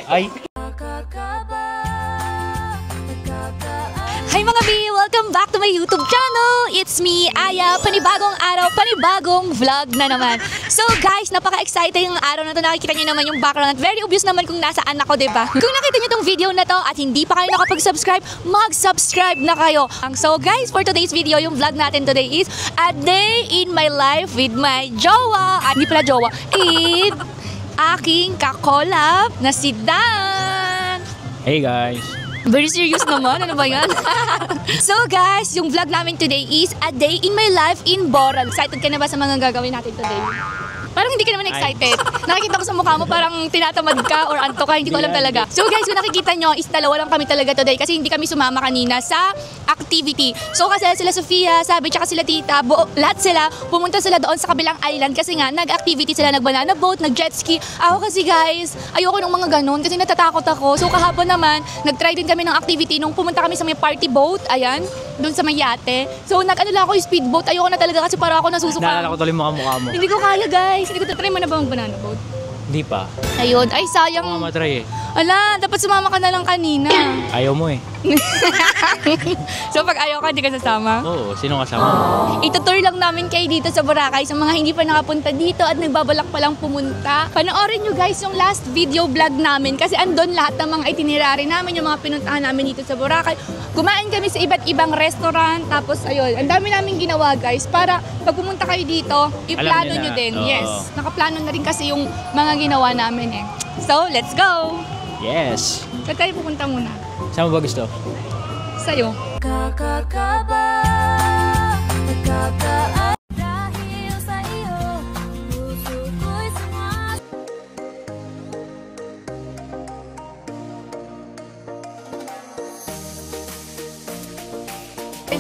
Ay! Hi mga B! Welcome back to my YouTube channel! It's me, Aya. Panibagong araw, panibagong vlog na naman. So guys, napaka-exciting ang araw na to. Nakikita nyo naman yung background at very obvious naman kung nasaan ako, diba? Kung nakita nyo tong video na to at hindi pa kayo nakapag-subscribe, mag-subscribe na kayo. So guys, for today's video, yung vlog natin today is a day in my life with my jowa. At hindi pala jowa, with aking kakolab na si Dan. Hey guys! Very serious naman. Ano ba yan? So guys, yung vlog namin today is a day in my life in Boral. Excited ka na ba sa mga gagawin natin today? Parang hindi ka naman excited. Nakikita ko sa mukha mo parang tinatamad ka or anto ka. Hindi ko alam talaga. So guys, kung nakikita nyo, is dalawa lang kami talaga today kasi hindi kami sumama kanina sa activity. So kasi sila Sofia, sabi, tsaka sila tita, lahat sila, pumunta sila doon sa kabilang island kasi nga nag-activity sila, nag-banana boat, nag-jet ski. Ako kasi guys, ayoko ng mga ganun kasi natatakot ako. So kahapon naman, nag-try din kami ng activity nung pumunta kami sa may party boat, ayan, doon sa may yate. So nag-ano lang ako yung speedboat, ayoko na talaga kasi para ako nasusuka. Naalala ko tuloy mukha mo. Hindi ko kaya guys, hindi ko try mo na ba mag-banana boat? Hindi pa. Ayun, ay sayang. Ako matry eh. Ala, dapat sumama ka na lang kanina. Ayaw mo eh. So pag ayaw ka, hindi ka sasama? Oo, sino kasama? Itutour lang namin kayo dito sa Boracay sa mga hindi pa nakapunta dito at nagbabalak pa lang pumunta. Panoorin nyo guys yung last video vlog namin kasi andon lahat ng mga itinerary namin, yung mga pinuntahan namin dito sa Boracay. Kumain kami sa iba't ibang restaurant, tapos ayun, ang dami namin ginawa guys para pag pumunta kayo dito, iplano nyo din. Yes, nakaplano na rin kasi yung mga ginawa namin eh. So, let's go! Yes! Saan tayo pupunta muna? Saan mo ba gusto? Sa'yo. Kakakaba, nagkakaan dahil sa iyo, puso ko'y sumas.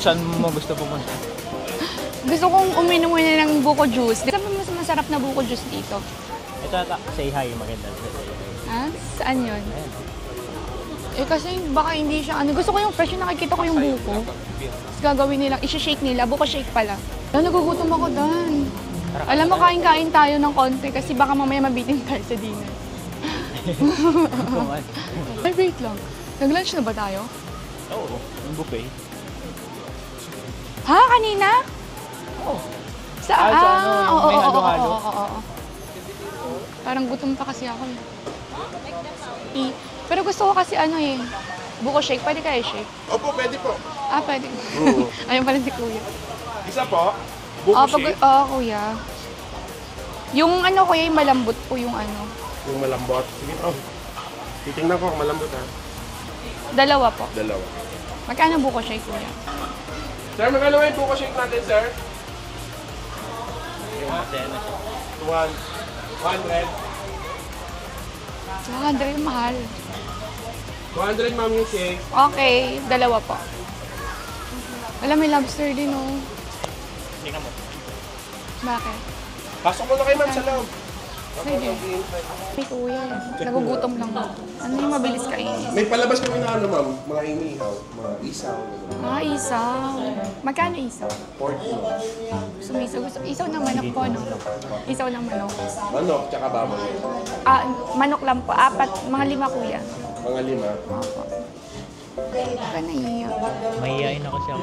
Saan mo gusto pumunta? Gusto kong uminom muna ng buko juice. Saan ba mas masarap na buko juice dito? Ito ata, say hi, maganda. Ha? Saan yun? Eh kasi baka hindi siya, gusto ko yung fresh yung nakikita ko yung buko. Tapos gagawin nila, isi-shake nila, buko shake pala. Nagugutom ako Dan. Alam mo, kain-kain tayo ng konti kasi baka mamaya mabitin tayo sa dinner. Ay, wait lang. Nag-lunch na ba tayo? Oo, yung buffet. Ha? Kanina? Oo. Sa ano, may halo-halo. Oo. Parang gutom pa kasi ako eh. Pero gusto ko kasi buko shake. Pwede kaya shake? Opo, pwede po. Ah, pwede. Ayun pala si Kuya. Isa po, buko shake. Oo, Kuya. Yung Kuya, yung malambot po yung Yung malambot. Sige po. Titingnan ko kung malambot ha. Dalawa po. Dalawa. Magkano buko shake, Kuya? Sir, magkano yung buko shake natin, sir? 100. 200, mahal. 200, ma'am, yung shake. Okay, dalawa po. Alam, may lobster din, oh. Tingnan mo. Bakit? Pasok mo na kayo, ma'am, sa loob. Sige. May Kuya, nagugutom lang ako. Ano yung mabilis kainin? May palabas kami na ma'am, mga inihaw, mga isaw. Ah, isaw. Magkano isaw? 40. Sumisaw. Isaw ng manok po, no? Isaw ng manok. Manok, tsaka baboy. Ah, manok lang po. 4, mga 5, Kuya. Mga 5. Opo. Hindi ka nahiya. Mahihain ako siya.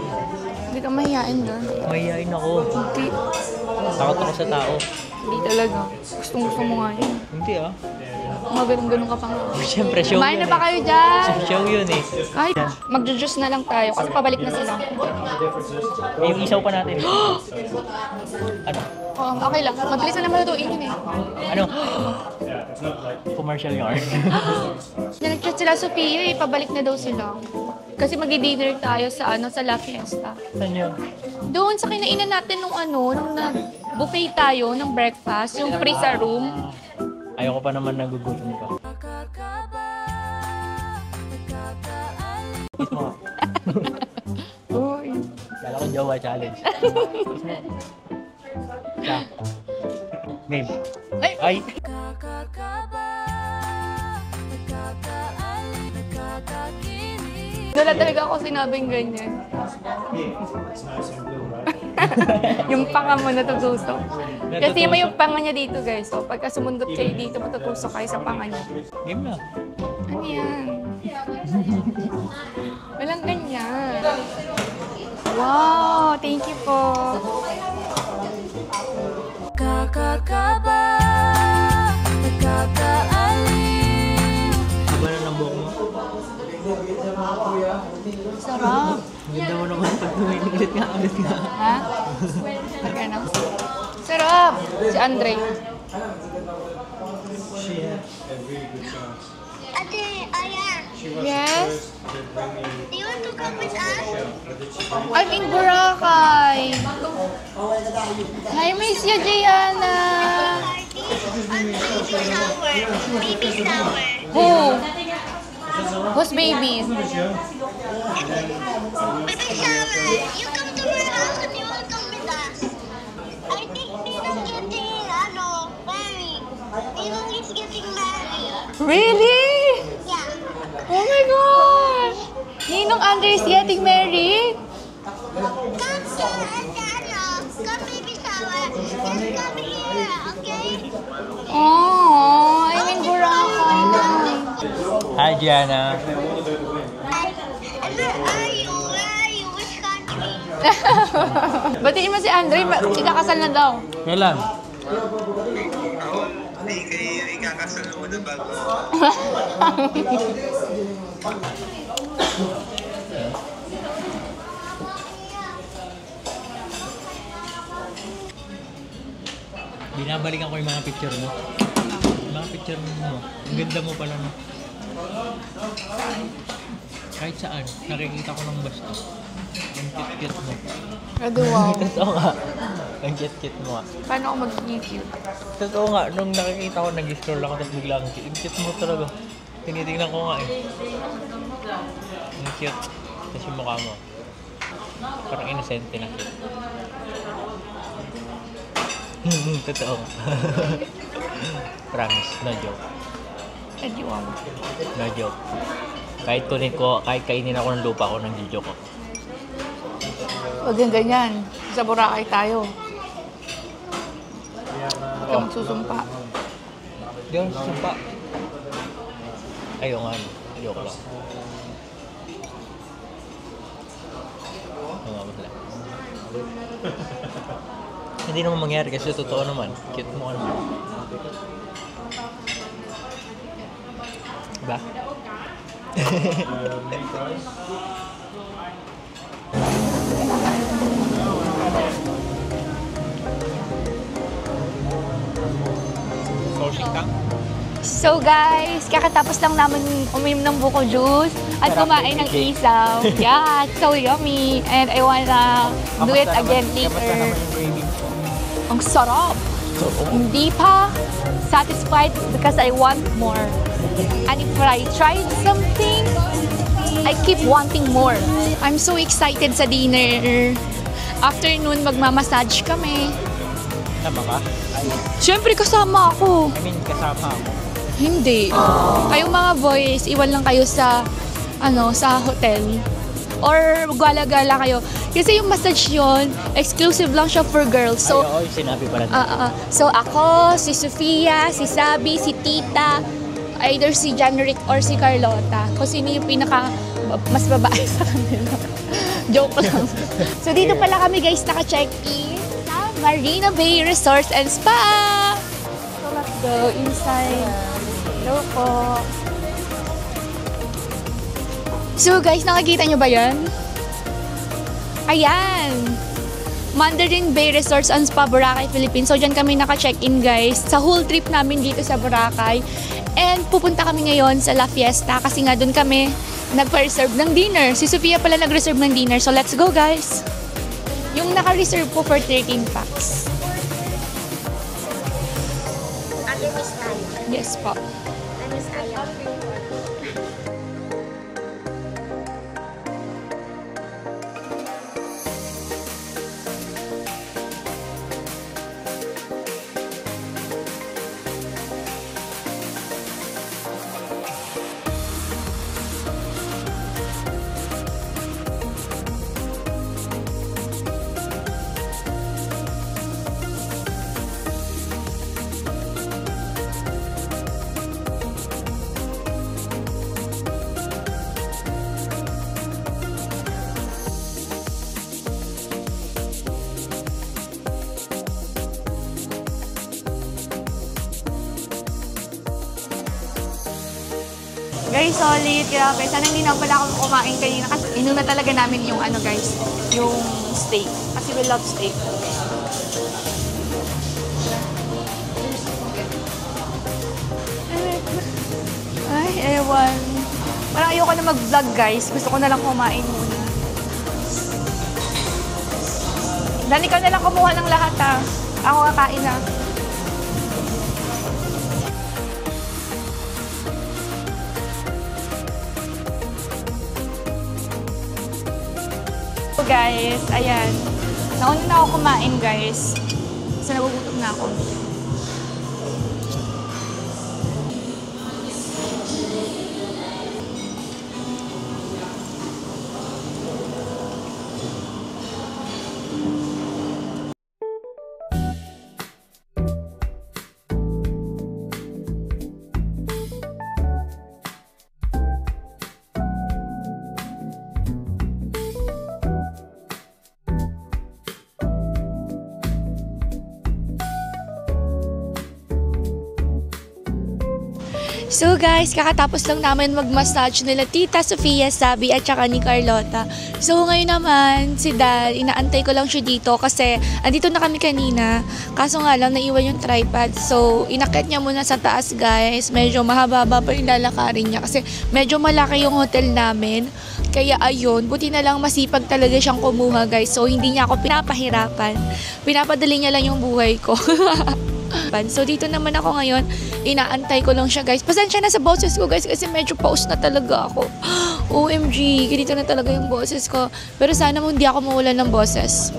Hindi ka mahihain doon. Mahihain ako. Hindi. Takot ako sa tao. Hindi talaga. Gustong-gusto mo nga yun. Hindi ah. Mga ganun-ganun ka pa nga. Siyempre, show Kumain yun na ba kayo dyan? Show yun eh. Ay, magjo-juice na lang tayo kasi pabalik na sila. Eh, yung isaw pa natin. Ano? Oo, okay lang. Mabilis na naman lutuin yun eh. Ano? Commercial yarn. Nag-chat sila Sophia eh, pabalik na daw sila. Kasi mag-dinner tayo sa sa La Fiesta. Saan yun? Doon sa kinainan natin nung nung buffet tayo ng breakfast, yung free sa room. Ayoko pa naman nagugutom pa. Kiss mo. Uy. Kala ko jowa challenge. Kiss mo. Siya. Game. Ay! Wala talaga ako sinabing ganyan. Yung panga mo natutusok. Kasi may yung panga niya dito guys. So pagka sumundot kayo dito, matutusok kayo sa panga niya. Game na. Ano yan? Walang ganyan. Wow, thank you po. Kakakaba, nakakaaliw. Iba na ng buhok mo. Sarap. Ganda mo naman pag ulit nga. Ha? Ano? Sarap. Si Andre. Ate, Ayan, Yes? do you want to come with us? I'm in Boracay. I miss you, Gianna. Party? Baby shower. Baby shower. Who? Who's baby? Baby shower. You come to my house and you will come with us. I think Ninong getting, married. Ninong is getting married. Really? Yeah. Oh my gosh! Ninong Andre is getting married? Come here and come baby shower. Just come here, okay? Oh, I'm in Boracay. Hi, Gianna. And where are you? Where are you? Which country? Batiin mo si Andre, ikakasal na daw. Kailan? Hindi kayo ikakasal mo na bago. Binabalikan ko yung mga picture mo. Yung mga picture mo. Ang ganda mo pala, no? Kahit saan, nakikita ko ng basta. Ang cute-cute mo. Ado, wow. Totoo nga. Ang cute-cute mo nga. Paano ako magiging cute? Totoo nga, nung nakikita ko, nag-scroll ako, tapos bigla ang cute mo talaga. Tinitingnan ko nga eh. Ang cute. Tapos yung mukha mo. Parang inosente na cute. Totoo. Promise, no joke. Ado, wow. No joke. Kahit kunin ko, kahit kainin ako ng lupa ko, nang joke ko. Huwag yung ganyan. Sa Boracay tayo. Huwag ka magsusumpa. Di ako sumpa. Ayaw nga, joke lang. Oo nga, wala. Hindi naman mangyari kasi totoo naman. Cute mo ka naman. Diba? So guys, kakatapos lang namin uminom ng buko juice at kumain ng isaw. Yeah, it's so yummy. And I wanna do it again later. Ang sarap! Hindi pa satisfied because I want more. And if I tried something, I keep wanting more. I'm so excited sa dinner. Afternoon, magmamassage kami. Tama ka? Siyempre kasama ako. I mean, kasama ako. Hindi. Kayong mga boys, iwan lang kayo sa sa hotel. Or gala-gala kayo. Kasi yung massage yun, exclusive lang siya for girls. So, Ay, oo, yung sinabi pala. so ako, si Sofia, si Sabi, si Tita, either si Janrick or si Carlota. Kung sino yung mas babae sa kanila. Joke lang. So dito pala kami guys naka-check-in sa Marina Bay Resort and Spa. So let's go inside. Hello po. So guys, nakikita nyo ba yan? Ayan! Mandarin Bay Resorts and Spa, Boracay, Philippines. So, dyan kami naka-check-in, guys. Sa whole trip namin dito sa Boracay. And pupunta kami ngayon sa La Fiesta kasi nga doon kami nagpa-reserve ng dinner. Si Sofia pala nag-reserve ng dinner. So, let's go, guys! Yung naka-reserve po for 13 packs. Ate, miss tayo. Yes po. Miss tayo. Guys, solid. Grabe. Sana hindi na pala ako kumain kanina kasi inuna talaga namin yung ano guys, yung steak. Kasi we love steak. Ay, ewan. Parang ayoko na mag-vlog guys. Gusto ko na lang kumain muna. Dan, ikaw na lang kumuha ng lahat ha. Ako kakain na. So guys, ayan. Nauna na ako kumain guys. Kasi nagugutom na ako. So guys, kakatapos lang namin mag-massage nila Tita Sofia, Sabi at saka ni Carlota. So ngayon naman, si Dad, inaantay ko lang siya dito kasi andito na kami kanina. Kaso nga lang, naiwan yung tripod. So inakyat niya muna sa taas guys. Medyo mahaba pa yung lalakarin niya kasi medyo malaki yung hotel namin. Kaya ayun, buti na lang masipag talaga siyang kumuha guys. So hindi niya ako pinapahirapan. Pinapadali niya lang yung buhay ko. So dito naman ako ngayon, inaantay ko lang siya guys. Pasensya na sa boses ko guys kasi medyo pause na talaga ako. OMG, ganito na talaga yung boses ko. Pero sana mo hindi ako mawalan ng boses.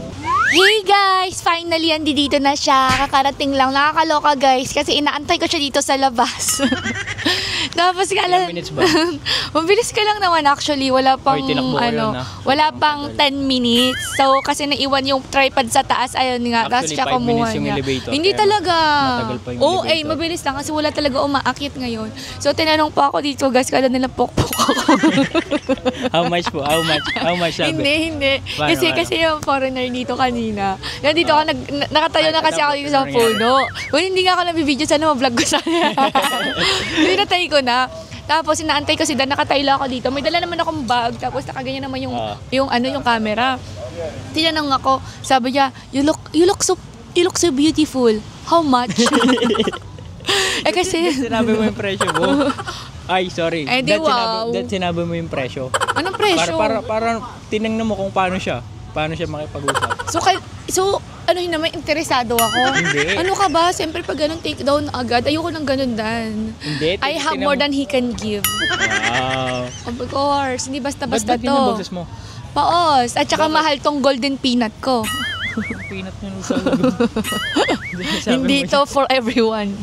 Hey guys! Finally, dito na siya. Kakarating lang. Nakakaloka guys kasi inaantay ko siya dito sa labas. Tapos ka lang. Ilang minutes ba? Mabilis ka lang naman actually. Wala pang tinakbo ko yun, wala pang 10 minutes. So kasi naiwan yung tripod sa taas. Ayun nga, tapos Actually, siya 5 kumuha minutes yung niya. elevator, Hindi kaya talaga. matagal pa yung elevator. Mabilis lang kasi wala talaga umaakit ngayon. So tinanong pa ako dito guys, kala nila pokpok ako. How much po? How much sabi? Hindi. Paano? Kasi yung foreigner dito kanina. Yan dito ako, nakatayo na kasi ako dito sa puno. Kung hindi nga ako nabibideo, sana ma-vlog ko sana. Hindi natay ko na. Tapos inaantay ko si Dan, nakatayo lang ako dito. May dala naman akong bag, tapos nakaganyan naman yung camera. Tinanong ako, sabi niya, you look so beautiful. How much? Kasi Sinabi mo yung presyo mo. Ay, sorry. Eh, di wow. Sinabi mo yung presyo. Anong presyo? Para tinignan mo kung paano siya makipag-usap. So, ano yun naman, interesado ako? Hindi. Ano ka ba? Siyempre pag ganun, take down agad. Ayoko ng ganun, Dan. Hindi. I have more than he can give. Wow. Of course, hindi basta-basta Ba't to. yung boses mo? Paos. At saka mahal tong golden peanut ko. Peanut mo sa Hindi to for everyone.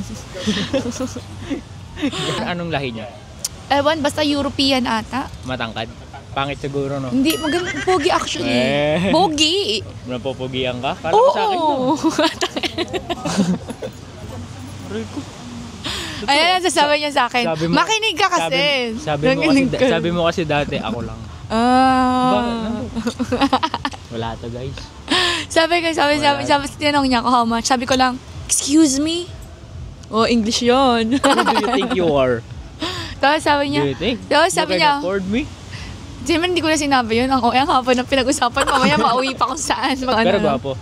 Anong lahi niya? Ewan, basta European ata. Matangkad? Pangit siguro, no? Hindi, maganda. Pogi actually. Eh. Pogi. Napopogian ka? Kala ko sa akin, no? Oo. Aray ko. Ayan, sasabi niya sa akin. Sabi mo- Makinig ka kasi. Nakinig ka. Sabi mo kasi dati, ako lang. Ah. Wala to, guys. Sabi, tinanong niya ako how much. Sabi ko lang, excuse me? Oh, English yon. Who do you think you are? Tapos sabi Do niya, you think tapos sabi you can niya, afford me? siyempre hindi ko na sinabi yun. Ang hapon ng pinag-usapan, mamaya mauwi pa kung saan. Pero gwapo.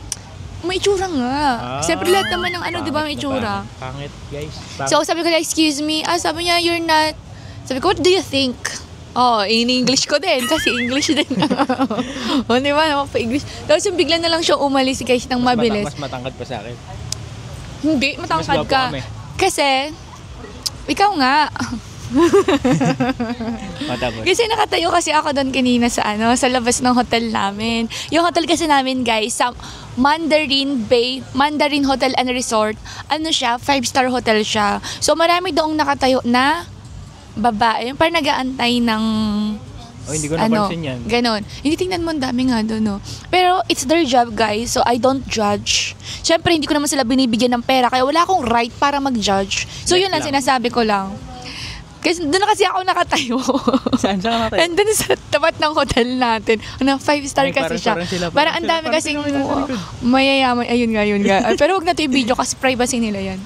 May itsura nga. Siyempre lahat naman ng di ba may Pangit na itsura. Pangit, guys. So sabi ko lang, excuse me. Sabi niya, you're not. Sabi ko, what do you think? Oh, in English ko din. Kasi English din. O, di ba? Naman pa English. Tapos yung bigla na lang siya umalis guys ng mabilis. Mas matangkad pa sa akin. Hindi, matangkad Mas gwapo ka. kami. Kasi, ikaw nga. Matapos. Kasi nakatayo kasi ako doon kanina sa sa labas ng hotel namin. Yung hotel kasi namin guys, sa Mandarin Bay, Mandarin Hotel and Resort. Ano siya, 5-star hotel siya. So marami doong nakatayo na babae, yung parang nag-aantay ng Oh, hindi ko napansin yan. Ganon. Hindi, tingnan mo, ang dami nga doon, no? Pero it's their job, guys, so I don't judge. Siyempre, hindi ko naman sila binibigyan ng pera, kaya wala akong right para mag-judge. So yun lang, sinasabi ko lang. Kasi doon na kasi ako nakatayo. Saan ka nakatayo? Nandun sa tapat ng hotel natin. 5-star Ay, kasi siya. parang sila, Parang ang dami parang kasi sila may nasa likod. mayayaman. Ayun nga. Pero wag natin i-video kasi privacy nila yan.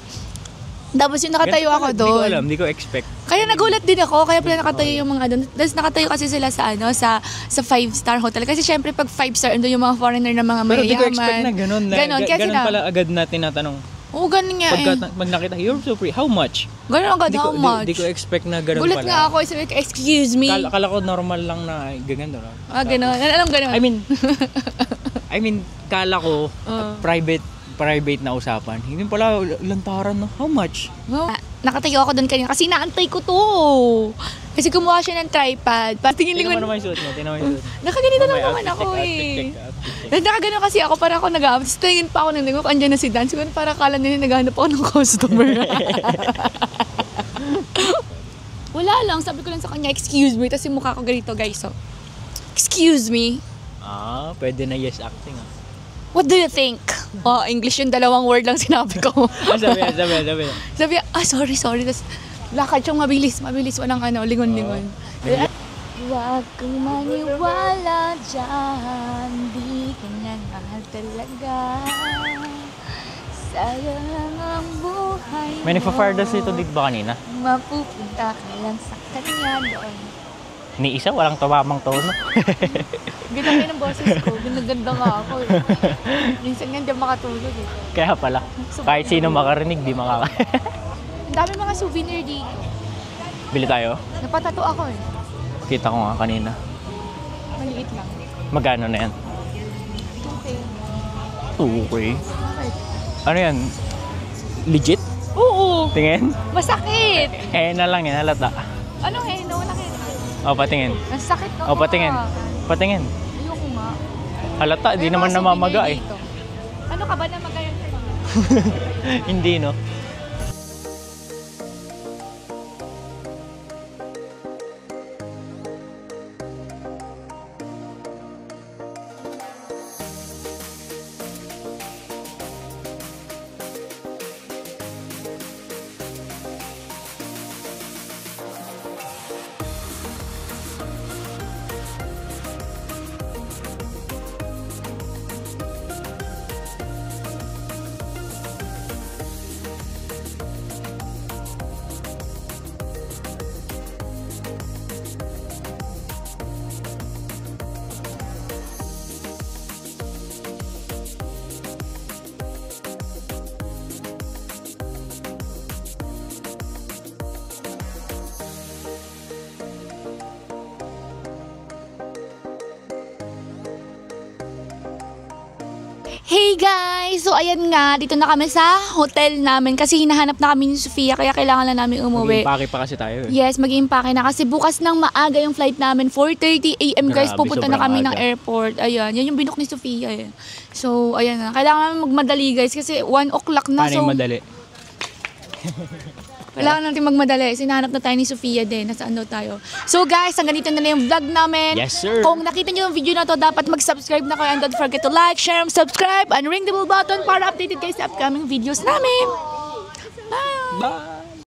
Tapos yung nakatayo ako Hindi ko doon. alam, hindi ko expect. Kaya nagulat din ako, kaya pala nakatayo yung mga doon. Tapos nakatayo kasi sila sa sa 5-star hotel. Kasi syempre pag 5-star, andun yung mga foreigner na mga Pero mayayaman. di ko expect na ganun. Ganon, kaya Ganun sila. pala agad na tinatanong. Oo, ganun nga eh. Pag nakita, you're so pretty, how much? Ganun agad, how much? Di ko expect na ganun Gulat pala. nga ako, sabi ko, excuse me. Kala ko normal lang na ganun. No? Ganun. Anong ganun? I mean, kala ko private na usapan. Hindi pala lantaran, no? How much? Nakatayo ako doon kanina kasi naantay ko to. Kasi kumuha siya ng tripod. Patingin Tingnan lingon. mo naman yung suot mo. Tingnan mo yung suot. Nakaganito lang Mamaya, naman ako outfit eh. check. Nakagano kasi ako, para ako nag-aamit. Tapos tingin pa ako ng lingon, andyan na si Dan. Siguro para akala nila naghahanap ako ng customer. Wala lang, sabi ko lang sa kanya, excuse me. Tapos yung mukha ko ganito, guys. So, excuse me. Pwede na yes acting ah. What do you think? Oh, English yung dalawang word lang sinabi ko. Sabi. Sabi, sorry. Tapos lakad siyang mabilis. Walang lingon-lingon. Huwag kang maniwala dyan, di ka na mahal talaga. Sayang ang buhay mo. May nagpa-fire dance dito ba kanina? Mapupunta ka lang sa kanya doon. Ni isa, walang tumamang tono. Ganda kayo ng boses ko. Ginaganda nga ako eh. Minsan nga hindi makatulog eh. Kaya pala, kahit sino makarinig, di makaka... Ang dami mga souvenir dito. Bili tayo? Napatato ako eh. Kita ko nga kanina. Maliit lang. Magkano na yan? Okay. Okay. Ano yan? Legit? Oo! Tingin? Masakit! Na lang yan, halata. Ano eh? Nawala kayo. Patingin. Ang sakit na Patingin. Ayoko nga. Halata, di May naman mga namamaga souvenir eh. dito. Ano ka ba na magayon ka? Hindi, no? Hey guys! So ayan nga, dito na kami sa hotel namin kasi hinahanap na kami ni Sofia kaya kailangan na namin umuwi. Mag-impake pa kasi tayo eh. Yes, mag-impake na kasi bukas ng maaga yung flight namin. 4:30 a.m. guys, Grabe, pupunta na sobrang kami ng aga. airport. Ayan, yan yung binok ni Sofia eh. So, ayan na. Kailangan namin magmadali guys kasi 1 o'clock na. Paano yung madali? Kailangan natin magmadali. Sinahanap na tayo ni Sofia din. Nasaan daw tayo. So guys, hanggang dito na lang yung vlog namin. Yes, sir. Kung nakita nyo yung video na to, dapat mag-subscribe na kayo. And don't forget to like, share, subscribe, and ring the bell button para updated kayo sa upcoming videos namin. Bye! Bye!